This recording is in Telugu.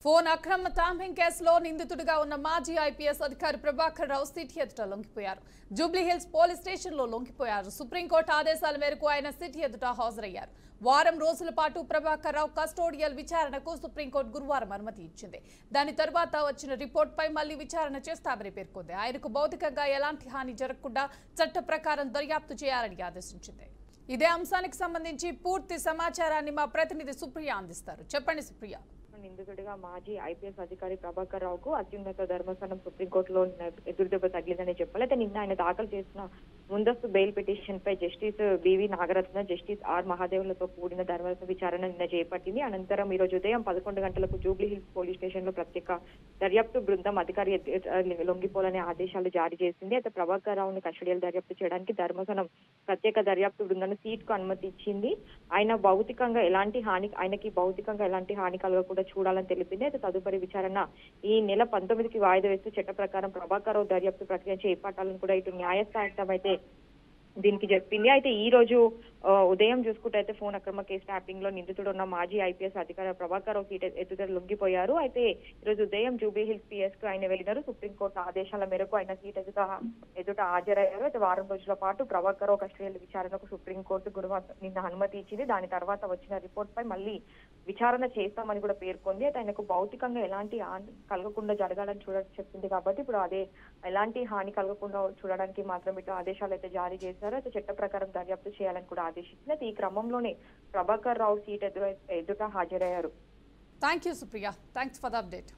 ఫోన్ అక్రమ టాంపింగ్ కేసులో నిందితుడిగా ఉన్న మాజీ ఐపీఎస్ అధికారి ప్రభాకర్ రావు సిటీ ఎదుట లొంగిపోయారు. జూబ్లీహిల్స్ పోలీస్ స్టేషన్లో లొంగిపోయారు. సుప్రీంకోర్టు ఆదేశాల మేరకు ఆయన సిటీ ఎదుట హాజరయ్యారు. వారం రోజుల పాటు ప్రభాకర్ రావు కస్టోడియల్ విచారణకు సుప్రీంకోర్టు గురువారం అనుమతి ఇచ్చింది. దాని తర్వాత వచ్చిన రిపోర్టుపై మళ్లీ విచారణ చేస్తామని పేర్కొంది. ఆయనకు భౌతికంగా ఎలాంటి హాని జరగకుండా చట్ట ప్రకారం దర్యాప్తు చేయాలని ఆదేశించింది. ఇదే అంశానికి సంబంధించి పూర్తి సమాచారాన్ని మా ప్రతినిధి సుప్రియ అందిస్తారు. చెప్పండి సుప్రియ. నిందితుడిగా మాజీ ఐపీఎస్ అధికారి ప్రభాకర్ రావుకు అత్యున్నత ధర్మస్థానం సుప్రీంకోర్టులో ఎదురుదెబ్బ తగిలిందని చెప్పాలి. అయితే నిన్న ఆయన దాఖలు చేసిన ముందస్తు బెయిల్ పిటిషన్ పై justice BV Nagarathna, justice R మహాదేవులతో కూడిన ధర్మాసన విచారణ నిన్న చేపట్టింది. అనంతరం ఈ రోజు ఉదయం 11 గంటలకు జూబ్లీహిల్స్ పోలీస్ స్టేషన్ లో ప్రత్యేక దర్యాప్తు బృందం అధికారి లొంగిపోవాలనే ఆదేశాలు జారీ చేసింది. అయితే ప్రభాకర్ రావుని కస్టడియల్ దర్యాప్తు చేయడానికి ధర్మసనం ప్రత్యేక దర్యాప్తు బృందాన్ని సీట్ కు అనుమతి ఇచ్చింది. ఆయనకి భౌతికంగా ఎలాంటి హాని కలగకుండా చూడాలని తెలిపింది. అయితే తదుపరి విచారణ ఈ నెల 19కి వాయిదా వేస్తూ చట్ట ప్రకారం ప్రభాకర్ రావు దర్యాప్తు ప్రక్రియ చేపట్టాలని కూడా ఇటు న్యాయస్థానం అయితే దీనికి చెప్పింది. అయితే ఈ రోజు ఉదయం చూసుకుంటే అయితే ఫోన్ అక్రమ కేసు ట్యాపింగ్ లో నిందితుడు ఉన్న మాజీ ఐపీఎస్ అధికారి ప్రభాకర్ రావు సీట్ ఎదుట లొంగిపోయారు. అయితే ఈ రోజు ఉదయం జూబ్లీహిల్స్ పిఎస్ కు ఆయన వెళ్లినారు. సుప్రీంకోర్టు ఆదేశాల మేరకు ఆయన సీట్ ఎదుట హాజరయ్యారు. అయితే వారం రోజుల పాటు ప్రభాకర్ రావు కస్టడియల్ విచారణకు సుప్రీంకోర్టు గురువారం నిన్న అనుమతి ఇచ్చింది. దాని తర్వాత వచ్చిన రిపోర్ట్ పై మళ్ళీ విచారణ చేస్తామని కూడా పేర్కొంది. అయితే ఆయనకు భౌతికంగా ఎలాంటి హాని కలగకుండా జరగాలని చెప్పింది. కాబట్టి ఇప్పుడు అదే ఎలాంటి హాని కలగకుండా చూడడానికి మాత్రం ఇటు ఆదేశాలు అయితే జారీ చేశారు. అయితే చట్ట ప్రకారం దర్యాప్తు చేయాలని కూడా ఆదేశించింది. ఈ క్రమంలోనే ప్రభాకర్ రావు సీట్ ఎదుట హాజరయ్యారు. Thank you Supriya. Thanks for the update.